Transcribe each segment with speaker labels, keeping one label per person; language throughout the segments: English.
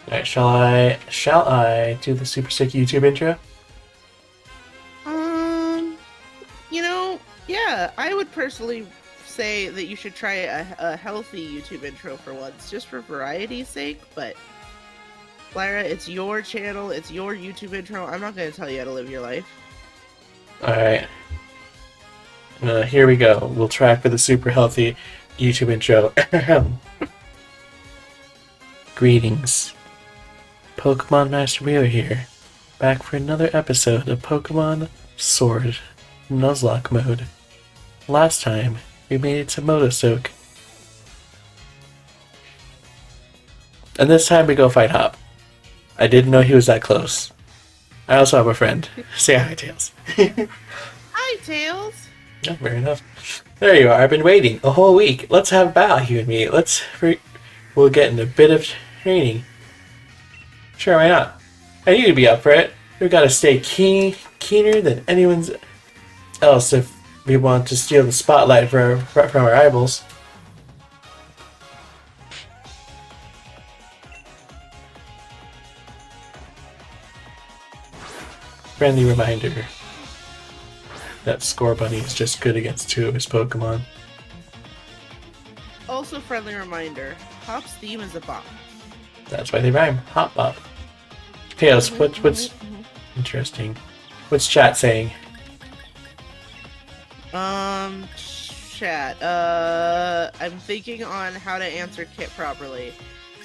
Speaker 1: Alright, shall I do the super sick YouTube intro?
Speaker 2: Um, yeah, I would personally say that you should try a healthy YouTube intro for once, just for variety's sake, but Lyra, it's your channel, it's your YouTube intro. I'm not going to tell you how to live your life.
Speaker 1: Alright. Here we go. We'll try for the super healthy YouTube intro. Greetings. pkmnMasterWheeler here. Back for another episode of Pokemon Sword Nuzlocke mode. Last time, we made it to Motosoak. And this time we go fight Hop. I didn't know he was that close. I also have a friend. Say hi, Tails.
Speaker 2: Hi, Tails!
Speaker 1: Yeah, fair enough. There you are. I've been waiting a whole week. Let's have a battle, you and me. We'll get in a bit of training. Sure, why not? I need to be up for it. We've got to stay keener than anyone else if we want to steal the spotlight from our rivals. Friendly reminder that Scorbunny is just good against two of his Pokemon.
Speaker 2: Also, friendly reminder, Hop's theme is a bop.
Speaker 1: That's why they rhyme. Hop Bop. Tails, what's interesting? What's chat saying?
Speaker 2: Chat, I'm thinking on how to answer Kit properly.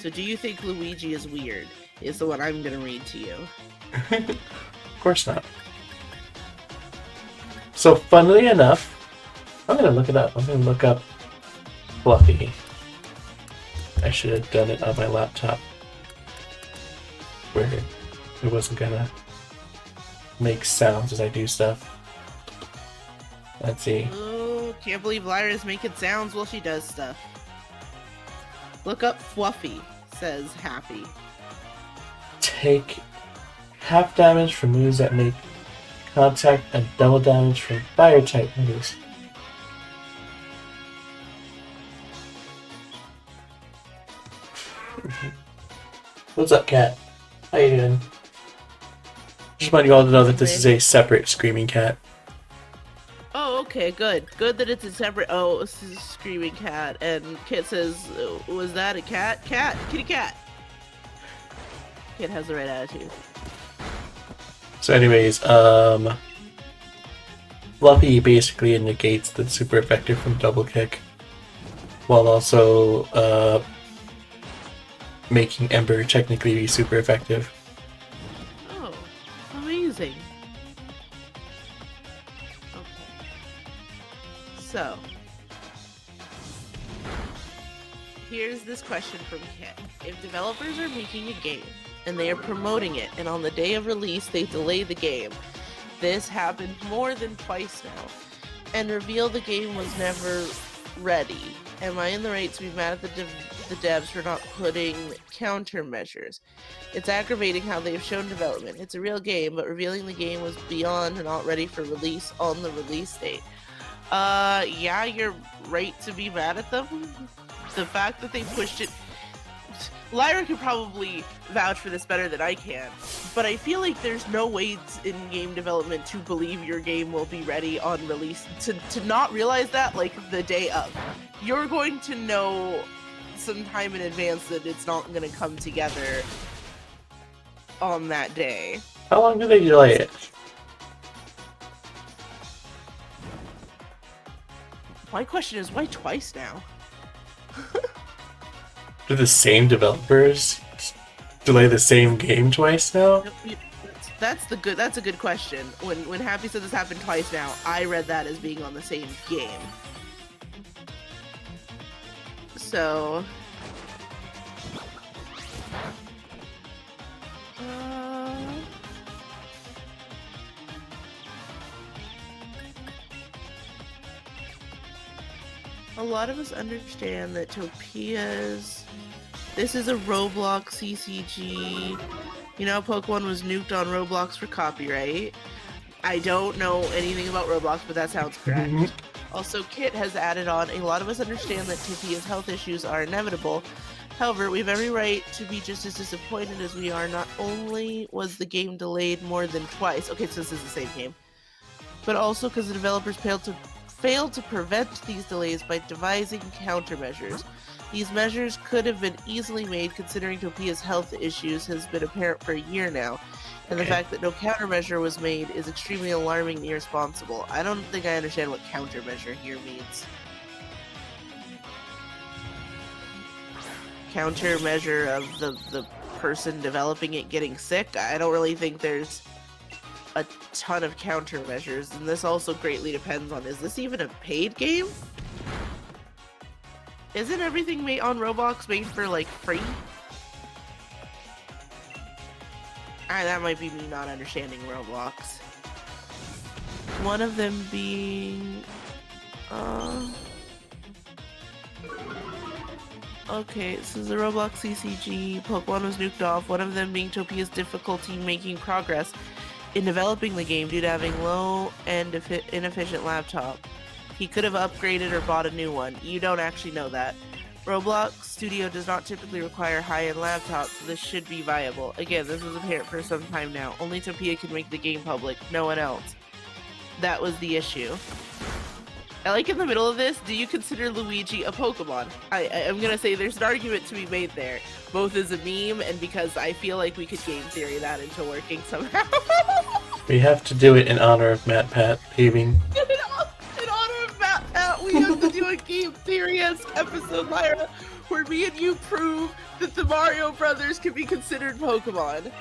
Speaker 2: So do you think Luigi is weird? Is the one I'm gonna read to you.
Speaker 1: Of course not. So, funnily enough, I'm gonna look it up. I'm gonna look up Fluffy. I should have done it on my laptop, where it wasn't gonna make sounds as I do stuff. Let's see.
Speaker 2: Oh, can't believe Lyra's making sounds while she does stuff. Look up Fluffy, says Happy.
Speaker 1: Take half damage from moves that make contact and double damage from fire type moves. What's up, cat? How you doing? Just want you all to know that this is a separate screaming cat.
Speaker 2: Oh, okay, good. Good that it's a separate. Oh, this is a screaming cat. And Kit says, was that a cat? Cat! Kitty cat! Kit has the right attitude.
Speaker 1: So anyways, Fluffy basically negates the super effective from double kick, while also making Ember technically be super effective.
Speaker 2: Oh, amazing. Okay. So, here's this question from Kit. If developers are making a game, and they are promoting it, and on the day of release they delay the game, this happened more than twice now, and reveal the game was never ready, am I in the right to be mad at the devs for not putting countermeasures? It's aggravating how they've shown development. It's a real game, but revealing the game was beyond and not ready for release on the release date. Yeah, you're right to be mad at them. The fact that they pushed it... Lyra could probably vouch for this better than I can, but I feel like there's no way in game development to believe your game will be ready on release, to not realize that, like, the day of. You're going to know some time in advance that it's not going to come together on that day.
Speaker 1: How long do they delay it?
Speaker 2: My question is, why twice now?
Speaker 1: Do the same developers delay the same game twice now?
Speaker 2: That's a good question. When Happy said this happened twice now, I read that as being on the same game. So, a lot of us understand that Topia's... This is a Roblox CCG. You know, Pokemon was nuked on Roblox for copyright. I don't know anything about Roblox, but that sounds correct. Also, Kit has added on, a lot of us understand that Topia's health issues are inevitable, However, we have every right to be just as disappointed as we are. Not only was the game delayed more than twice, okay, so this is the same game, but also because the developers failed to prevent these delays by devising countermeasures. These measures could have been easily made considering Topia's health issues has been apparent for a year now, and the fact that no countermeasure was made is extremely alarming and irresponsible. I don't think I understand what countermeasure here means. Countermeasure of the person developing it getting sick? I don't really think there's a ton of countermeasures, and this also greatly depends on, is this even a paid game? Isn't everything made on Roblox made for like free? That might be me not understanding Roblox. One of them being okay, so the Roblox CCG, Pokemon was nuked off, one of them being Topia's difficulty making progress in developing the game due to having low and inefficient laptop. He could have upgraded or bought a new one. You don't actually know that. Roblox Studio does not typically require high-end laptops, so this should be viable. Again, this was apparent for some time now. Only Topia can make the game public, no one else. That was the issue. I like in the middle of this, do you consider Luigi a Pokemon? I'm gonna say there's an argument to be made there, both as a meme and because I feel like we could game theory that into working somehow.
Speaker 1: We have to do it in honor of Matt Pat leaving.
Speaker 2: In honor of Matt Pat, we have to do a game theory-esque episode, Lyra, where me and you prove that the Mario Brothers can be considered Pokemon.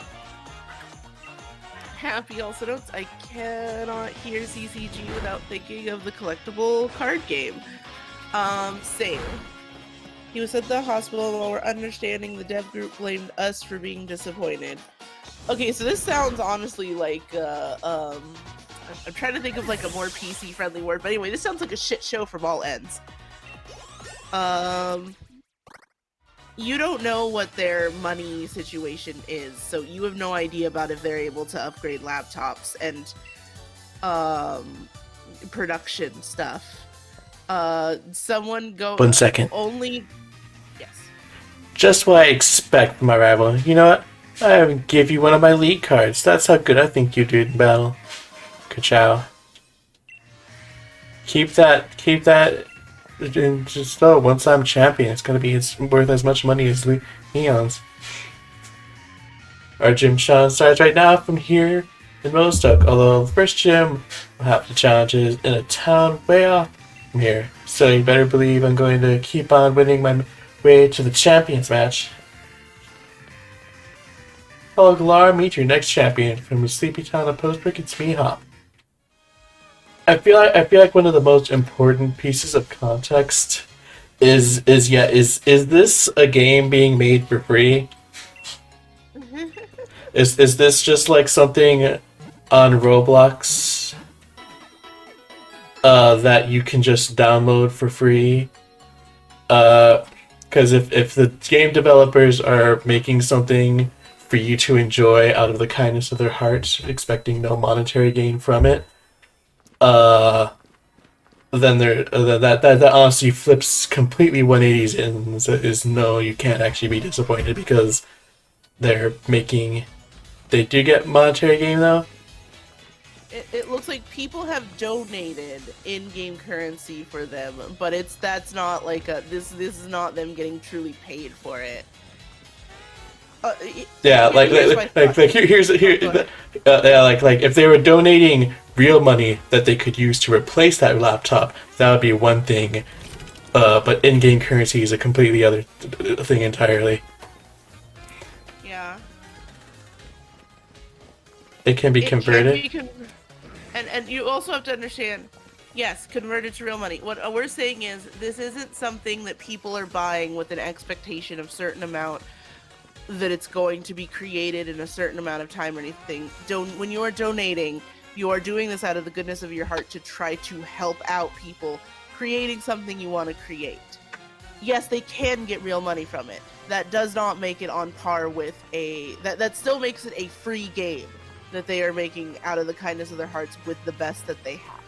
Speaker 2: Happy also notes, I cannot hear CCG without thinking of the collectible card game. Same. He was at the hospital while we're understanding the dev group blamed us for being disappointed. Okay, so this sounds honestly like, I'm trying to think of like a more PC-friendly word, but anyway, this sounds like a shit show from all ends. You don't know what their money situation is, so you have no idea about if they're able to upgrade laptops and production stuff. Someone go
Speaker 1: 1 second.
Speaker 2: Only yes.
Speaker 1: Just what I expect from my rival. You know what? I would give you one of my league cards. That's how good I think you did in battle. Ka-chow. Keep that. And just know, once I'm champion, it's gonna be worth as much money as Leon's. Our gym challenge starts right now from here in Nuzlocke, although the first gym will have the challenges in a town way off from here. So you better believe I'm going to keep on winning my way to the champions match. Hello, Galar, meet your next champion from the sleepy town of Postbrick. It's me, Hop. I feel like one of the most important pieces of context is this a game being made for free? Is this just like something on Roblox that you can just download for free? Because if the game developers are making something for you to enjoy out of the kindness of their hearts, expecting no monetary gain from it, then that honestly flips completely 180s and is no, you can't actually be disappointed because they do get monetary gain though.
Speaker 2: It looks like people have donated in-game currency for them, but that's not like this is not them getting truly paid for it.
Speaker 1: Like if they were donating real money that they could use to replace that laptop, that would be one thing. But in-game currency is a completely other thing entirely.
Speaker 2: Yeah.
Speaker 1: It can be converted.
Speaker 2: And you also have to understand, yes, converted to real money. What we're saying is this isn't something that people are buying with an expectation of certain amount that it's going to be created in a certain amount of time or anything. When you are donating, you are doing this out of the goodness of your heart to try to help out people creating something you want to create. Yes, they can get real money from it. That does not make it on par with that still makes it a free game that they are making out of the kindness of their hearts with the best that they have.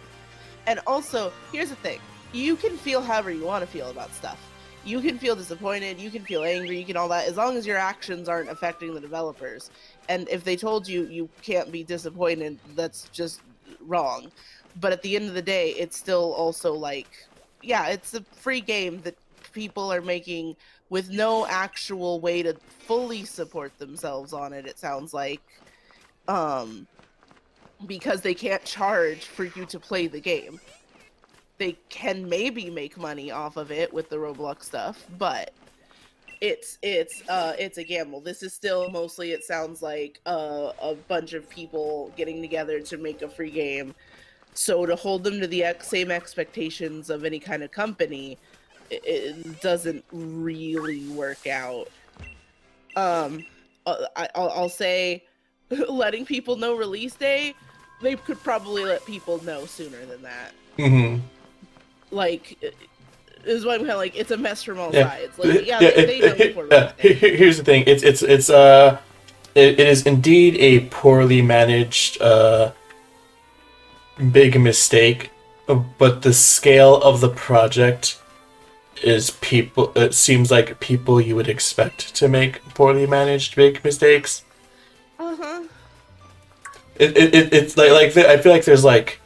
Speaker 2: And also, here's the thing. You can feel however you want to feel about stuff. you can feel disappointed, you can feel angry, you can all that, as long as your actions aren't affecting the developers. And if they told you you can't be disappointed, that's just wrong. But at the end of the day, it's still also like, yeah, it's a free game that people are making with no actual way to fully support themselves on it, it sounds like. Um, because they can't charge for you to play the game. They can maybe make money off of it with the Roblox stuff, but it's a gamble. This is still mostly, it sounds like, a bunch of people getting together to make a free game. So to hold them to the same expectations of any kind of company, it doesn't really work out. I'll say, letting people know release day, they could probably let people know sooner than that.
Speaker 1: Mm-hmm.
Speaker 2: Like, is what I'm kind of like. It's a mess from all
Speaker 1: Yeah.
Speaker 2: sides. Like, yeah, they know before release day.
Speaker 1: Here's the thing. It is indeed a poorly managed big mistake, but the scale of the project is people. It seems like people you would expect to make poorly managed big mistakes.
Speaker 2: Uh-huh.
Speaker 1: It's like I feel like there's like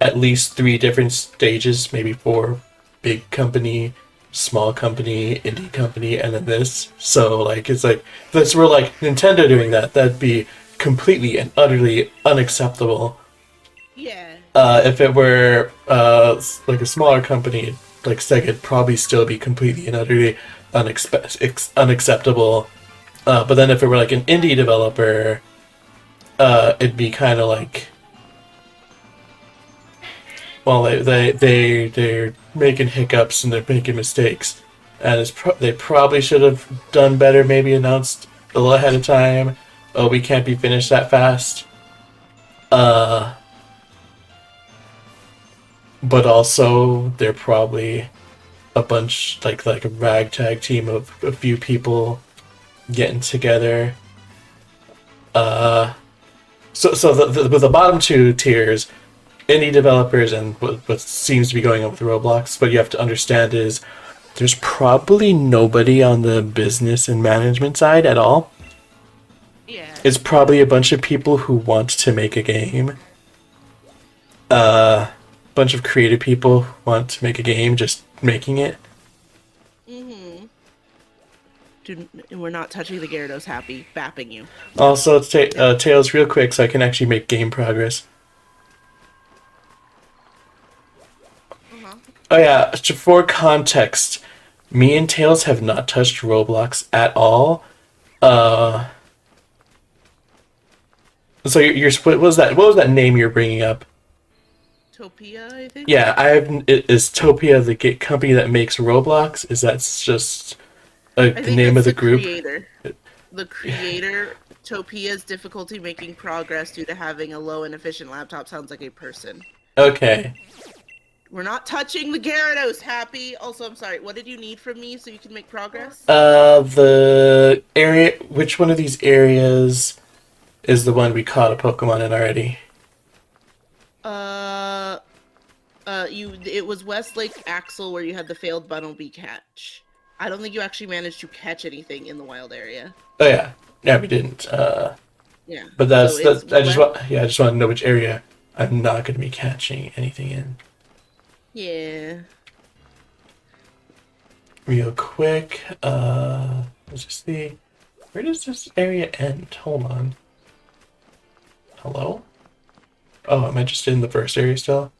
Speaker 1: at least 3 different stages, maybe 4: big company, small company, indie company, and then this. So like it's like if this were like Nintendo doing that, that'd be completely and utterly unacceptable.
Speaker 2: Yeah.
Speaker 1: If it were like a smaller company like Sega, it'd probably still be completely and utterly unacceptable. But then if it were like an indie developer, it'd be kind of like, well, they're making hiccups and they're making mistakes, and they probably should have done better. Maybe announced a little ahead of time. Oh, we can't be finished that fast. But also they're probably a bunch like a ragtag team of a few people getting together. So the bottom 2 tiers, indie developers and what seems to be going on with Roblox, what you have to understand is there's probably nobody on the business and management side at all.
Speaker 2: Yeah.
Speaker 1: It's probably a bunch of people who want to make a game. Bunch of creative people who want to make a game, just making it.
Speaker 2: Mm-hmm. Dude, we're not touching the Gyarados, happy. Bapping you.
Speaker 1: Also, let's take Tails real quick so I can actually make game progress.
Speaker 2: Uh-huh.
Speaker 1: Oh yeah, for context, me and Tails have not touched Roblox at all. So you're what was that? What was that name you're bringing up?
Speaker 2: Topia, I think?
Speaker 1: Yeah, is Topia the company that makes Roblox? Is that just
Speaker 2: I
Speaker 1: the
Speaker 2: think
Speaker 1: name of
Speaker 2: that's
Speaker 1: the group?
Speaker 2: creator. The creator, Topia's difficulty making progress due to having a low and efficient laptop, sounds like a person.
Speaker 1: Okay.
Speaker 2: We're not touching the Gyarados, happy. Also, I'm sorry, what did you need from me so you can make progress?
Speaker 1: The area. Which one of these areas is the one we caught a Pokemon in already?
Speaker 2: It was Westlake Axel where you had the failed Bunnelby catch. I don't think you actually managed to catch anything in the wild area.
Speaker 1: Oh yeah, yeah, we didn't.
Speaker 2: Yeah.
Speaker 1: But that's
Speaker 2: So
Speaker 1: I just want to know which area I'm not going to be catching anything in.
Speaker 2: Yeah.
Speaker 1: Real quick, let's just see. Where does this area end? Hold on. Hello? Oh, am I just in the first area still?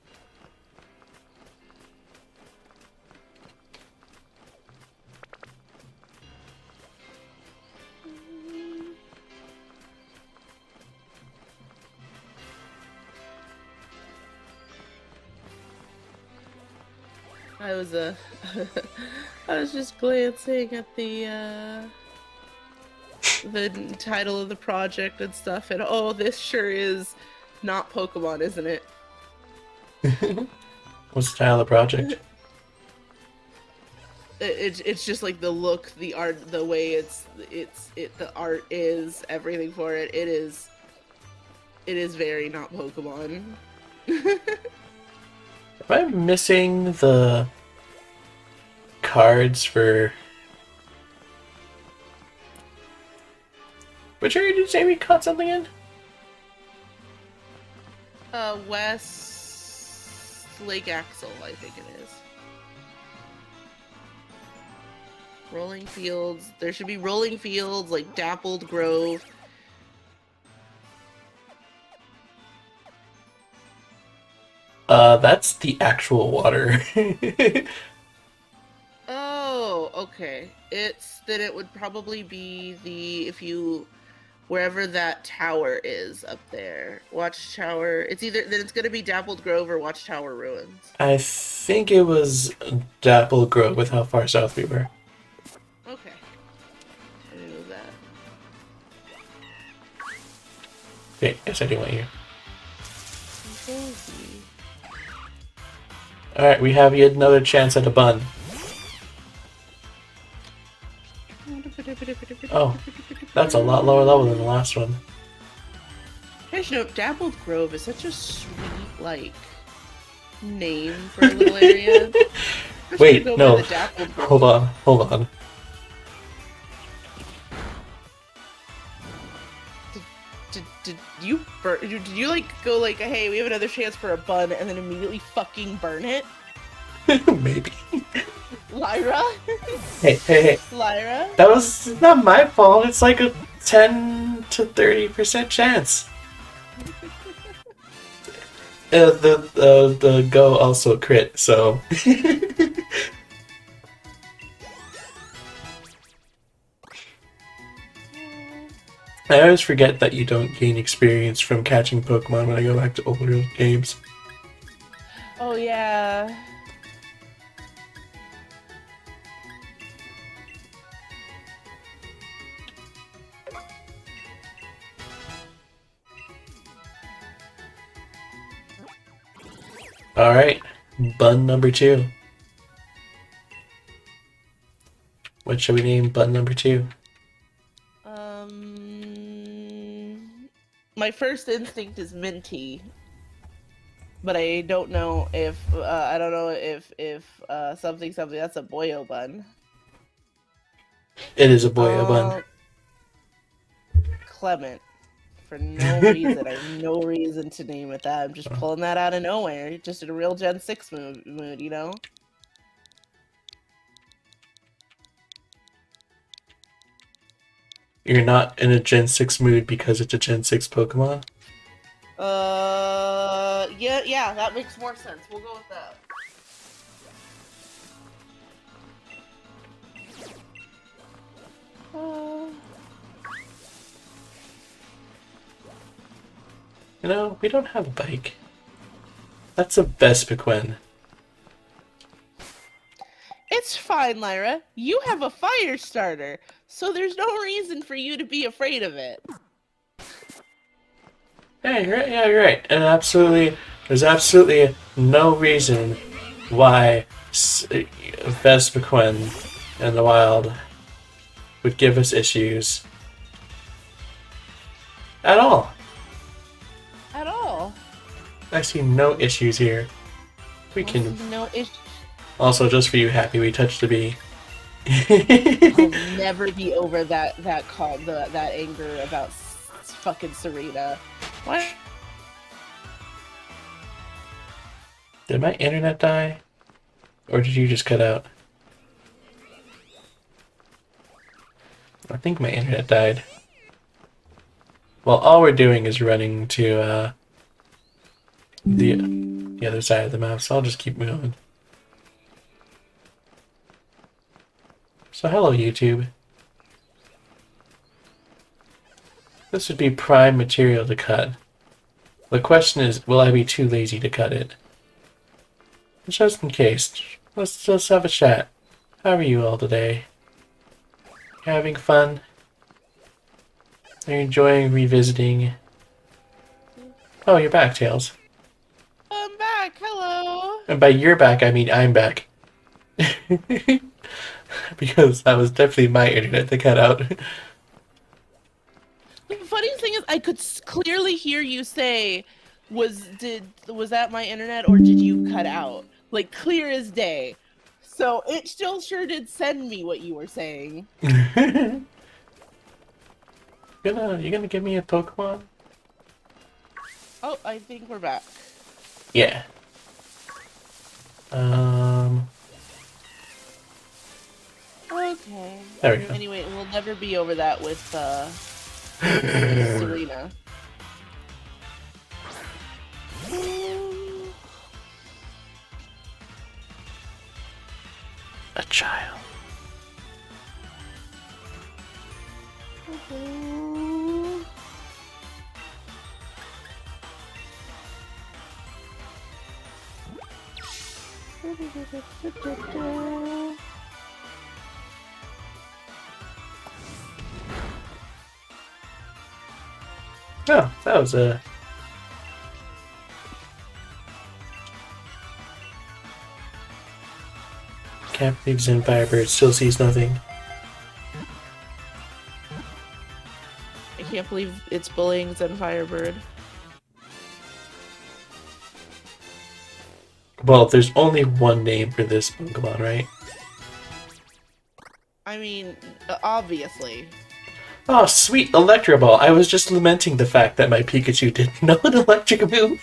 Speaker 2: I was I was just glancing at the title of the project and stuff, and oh, this sure is not Pokemon, isn't it?
Speaker 1: What's the title of the project?
Speaker 2: It's just like the look, the art, the way the art is, everything for it. It is very not Pokemon.
Speaker 1: Am I missing the cards for... Which area did you say we caught something in?
Speaker 2: West Lake Axel, I think it is. Rolling Fields. There should be Rolling Fields, like Dappled Grove.
Speaker 1: That's the actual water.
Speaker 2: Oh, okay. Then it would probably be wherever that tower is up there. Watchtower. It's gonna be Dappled Grove or Watchtower Ruins.
Speaker 1: I think it was Dapple Grove with how far south we were.
Speaker 2: Okay. I didn't know that.
Speaker 1: Okay, yes, I do want you. Alright, we have yet another chance at a bun. Oh, that's a lot lower level than the last one.
Speaker 2: Guys, you know, Dappled Grove is such a sweet, name for a little area.
Speaker 1: Wait, no. Hold on.
Speaker 2: Did you go hey, we have another chance for a bun, and then immediately fucking burn it?
Speaker 1: Maybe.
Speaker 2: Lyra?
Speaker 1: Hey.
Speaker 2: Lyra?
Speaker 1: That was not my fault. It's like a 10 to 30% chance. The go also crit, so. I always forget that you don't gain experience from catching Pokemon when I go back to older games.
Speaker 2: Oh, yeah.
Speaker 1: Alright, bun number 2. What should we name bun number 2?
Speaker 2: My first instinct is Minty, but I don't know if something that's a Boyo bun.
Speaker 1: It is a Boyo bun.
Speaker 2: Clement. For no reason. I have no reason to name it that. I'm just pulling that out of nowhere. Just in a real Gen 6 mood, you know?
Speaker 1: You're not in a Gen 6 mood because it's a Gen 6 Pokemon?
Speaker 2: Yeah, that makes more sense. We'll go with that.
Speaker 1: You know, we don't have a bike. That's a Vespiquen.
Speaker 2: It's fine, Lyra. You have a fire starter, so there's no reason for you to be afraid of it.
Speaker 1: Hey, you're right. And there's absolutely no reason why Vespiquen in the wild would give us issues. At all.
Speaker 2: At all.
Speaker 1: I see no issues here. We can...
Speaker 2: No issues.
Speaker 1: Also, just for you, Happy, we touched a bee.
Speaker 2: I'll never be over that anger about fucking Serena. What?
Speaker 1: Did my internet die? Or did you just cut out? I think my internet died. Well, all we're doing is running to the other side of the map, so I'll just keep moving. So hello, YouTube. This would be prime material to cut. The question is, will I be too lazy to cut it? Just in case, let's just have a chat. How are you all today? Having fun? Are you enjoying revisiting? Oh, you're back, Tails.
Speaker 2: I'm back, hello!
Speaker 1: And by you're back, I mean I'm back. Because that was definitely my internet that cut out.
Speaker 2: The funniest thing is, I could clearly hear you say, was that my internet or did you cut out? Like, clear as day. So it still sure did send me what you were saying.
Speaker 1: You gonna give me a Pokemon?
Speaker 2: Oh, I think we're back.
Speaker 1: Yeah.
Speaker 2: Okay.
Speaker 1: There we go.
Speaker 2: Anyway, we'll never be over that with Serena.
Speaker 1: A child. Oh, that was a... Can't believe Zen Firebird still sees nothing.
Speaker 2: I can't believe it's bullying Zen Firebird.
Speaker 1: Well, there's only one name for this Pokemon, right?
Speaker 2: I mean, obviously.
Speaker 1: Oh, sweet Electro Ball. I was just lamenting the fact that my Pikachu didn't know an electric move.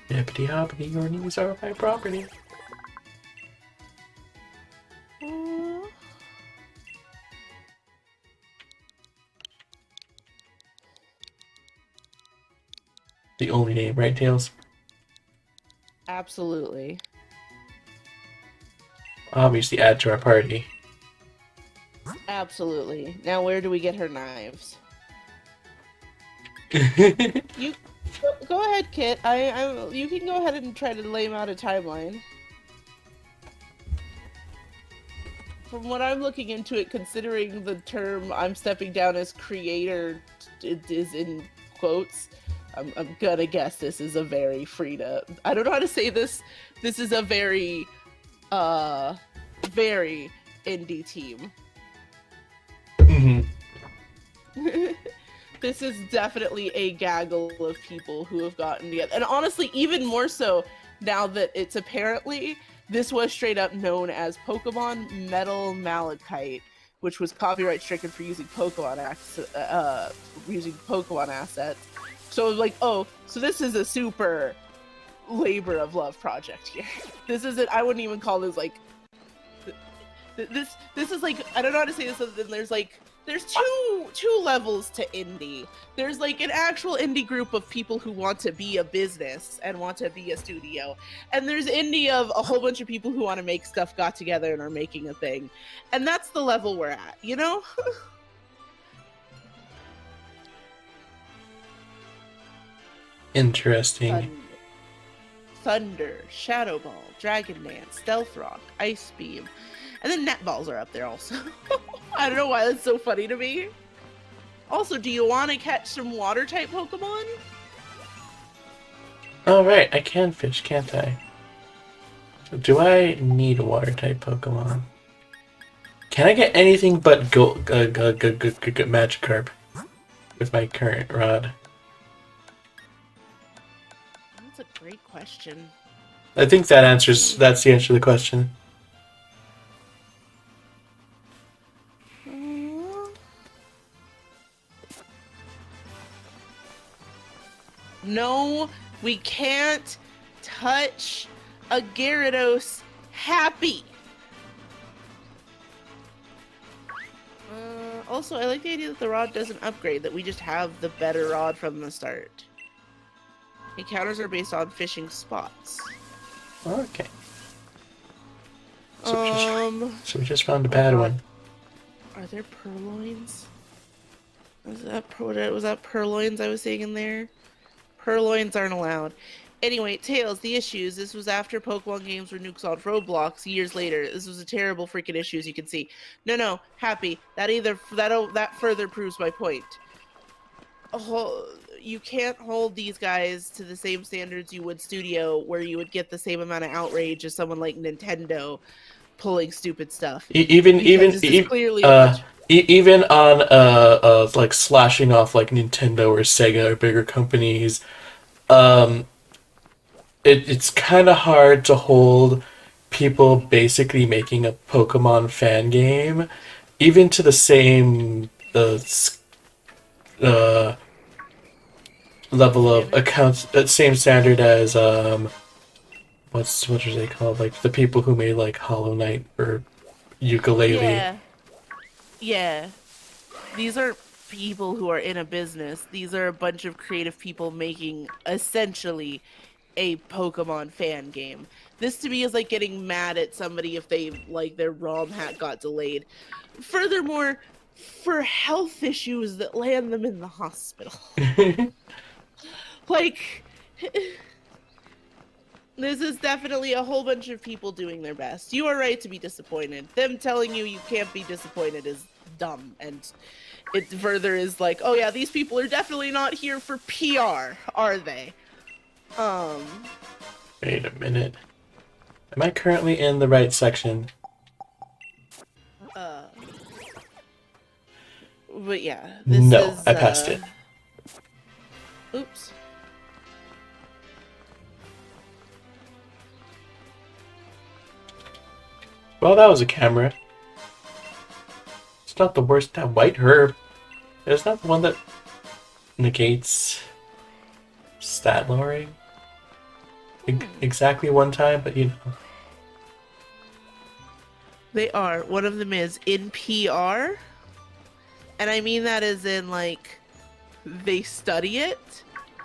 Speaker 1: Hippity hoppity, your knees are my property. The only name, right, Tails?
Speaker 2: Absolutely.
Speaker 1: Obviously, add to our party.
Speaker 2: Absolutely. Now, where do we get her knives? You go ahead, Kit. You can go ahead and try to lay out a timeline. From what I'm looking into it, considering the term I'm stepping down as creator is in quotes, I'm gonna guess this is a very Frida. I don't know how to say this. This is a very, very indie team. This is definitely a gaggle of people who have gotten together. And honestly, even more so now that it's apparently, this was straight up known as Pokemon Metal Malachite, which was copyright stricken for using Pokemon assets. So like, oh, so this is a super labor of love project here. This isn't, I wouldn't even call this like, this is like, I don't know how to say this other than there's two levels to indie. There's like an actual indie group of people who want to be a business and want to be a studio. And there's indie of a whole bunch of people who want to make stuff got together and are making a thing. And that's the level we're at, you know?
Speaker 1: Interesting.
Speaker 2: Thunder, Shadow Ball, Dragon Dance, Stealth Rock, Ice Beam. And then netballs are up there also. I don't know why that's so funny to me. Also, do you want to catch some water-type Pokemon?
Speaker 1: Oh, right. I can fish, can't I? So do I need a water-type Pokemon? Can I get anything but Magikarp with my current rod?
Speaker 2: That's a great question.
Speaker 1: I think that's the answer to the question.
Speaker 2: No, we can't touch a Gyarados happy. Also, I like the idea that the rod doesn't upgrade, that we just have the better rod from the start. Encounters are based on fishing spots.
Speaker 1: Okay. So we just found a bad one.
Speaker 2: Are there purloins? Was that purloins I was seeing in there? Purloins aren't allowed. Anyway, Tails, the issues. This was after Pokemon games were nukes on Roblox years later. This was a terrible freaking issue, as you can see. No, happy. That further proves my point. You can't hold these guys to the same standards you would Studio, where you would get the same amount of outrage as someone like Nintendo. pulling stupid stuff.
Speaker 1: Even
Speaker 2: Because this is clearly a bunch.
Speaker 1: even on like slashing off like Nintendo or Sega or bigger companies, um, it's kind of hard to hold people basically making a Pokemon fan game, even to the same uh, level of
Speaker 2: Standard?
Speaker 1: accounts, same standard as what are they called? Like the people who made like Hollow Knight or Ukulele.
Speaker 2: Yeah. Yeah. These are people who are in a business. These are a bunch of creative people making essentially a Pokemon fan game. This to me is like getting mad at somebody if they like their ROM hack got delayed. Furthermore, for health issues that land them in the hospital. Like this is definitely a whole bunch of people doing their best. You are right to be disappointed. Them telling you can't be disappointed is dumb, and it further is like, oh yeah, these people are definitely not here for PR, are they?
Speaker 1: Wait a minute. Am I currently in the right section?
Speaker 2: But yeah, this
Speaker 1: No,
Speaker 2: is
Speaker 1: I passed it.
Speaker 2: Oops.
Speaker 1: Well, that was a camera. It's not the worst. That white herb. It's not the one that negates stat lowering. Exactly one time, but you know.
Speaker 2: They are. One of them is in PR. And I mean that as in, like, they study it.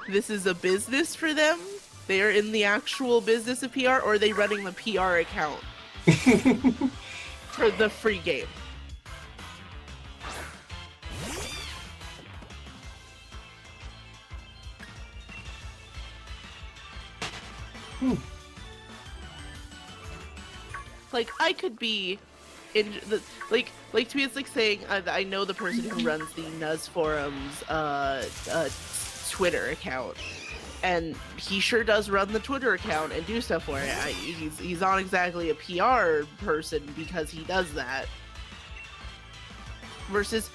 Speaker 2: This is a business for them. They are in the actual business of PR, or are they running the PR account for the free game? Like, I could be in the like to me it's like saying I know the person who runs the Nuz forums Twitter account, and he sure does run the Twitter account and do stuff for it. He's not exactly a PR person because he does that. Versus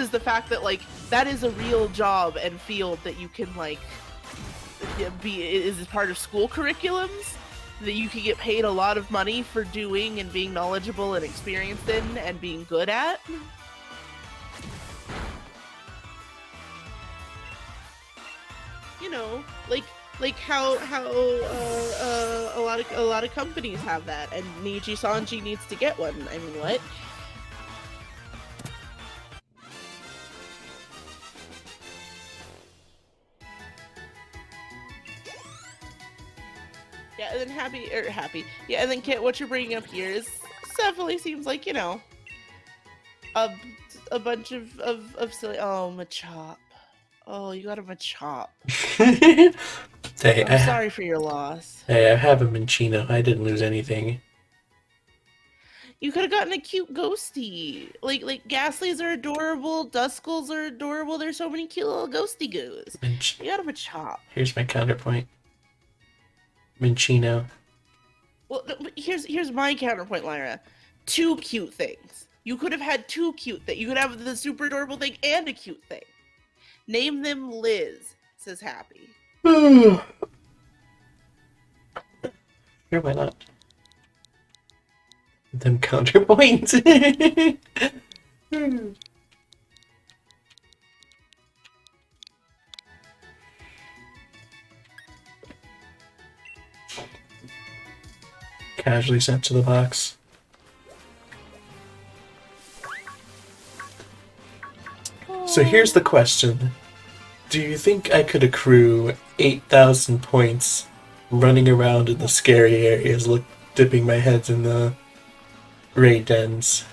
Speaker 2: the fact that like that is a real job and field that you can like be is part of school curriculums that you can get paid a lot of money for doing and being knowledgeable and experienced in and being good at. You know, like how a lot of companies have that, and Niji Sanji needs to get one. I mean, what? Yeah, and then happy. Yeah, and then Kit, what you're bringing up here is definitely seems like, you know, a bunch of silly. Oh, Machop. Oh, you got a Machop.
Speaker 1: Hey,
Speaker 2: I'm sorry for your loss.
Speaker 1: Hey, I have a Minchino. I didn't lose anything.
Speaker 2: You could have gotten a cute ghosty. Like Ghastlies are adorable, Duskulls are adorable. There's so many cute little ghosty goos. You got a Machop.
Speaker 1: Here's my counterpoint. Minchino.
Speaker 2: Well, here's my counterpoint, Lyra. 2 cute things. You could have had 2 cute things. You could have the super adorable thing and a cute thing. Name them Liz, says Happy.
Speaker 1: Sure, why not? Them counterpoints. Casually sent to the box. So here's the question. Do you think I could accrue 8,000 points running around in the scary areas, dipping my heads in the raid dens?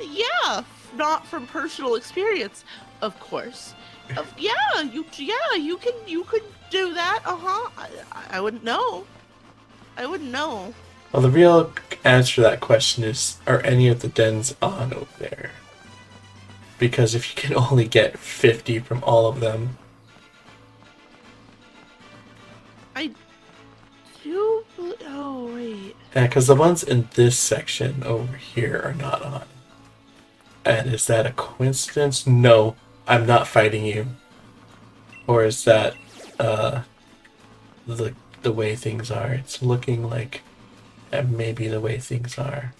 Speaker 2: Yeah, not from personal experience, of course. You could do that. I wouldn't know.
Speaker 1: Well, the real answer to that question is, are any of the dens on over there? Because if you can only get 50 from all of them... Because the ones in this section over here are not on. And is that a coincidence? No, I'm not fighting you. Or is that the way things are? It's looking like maybe the way things are.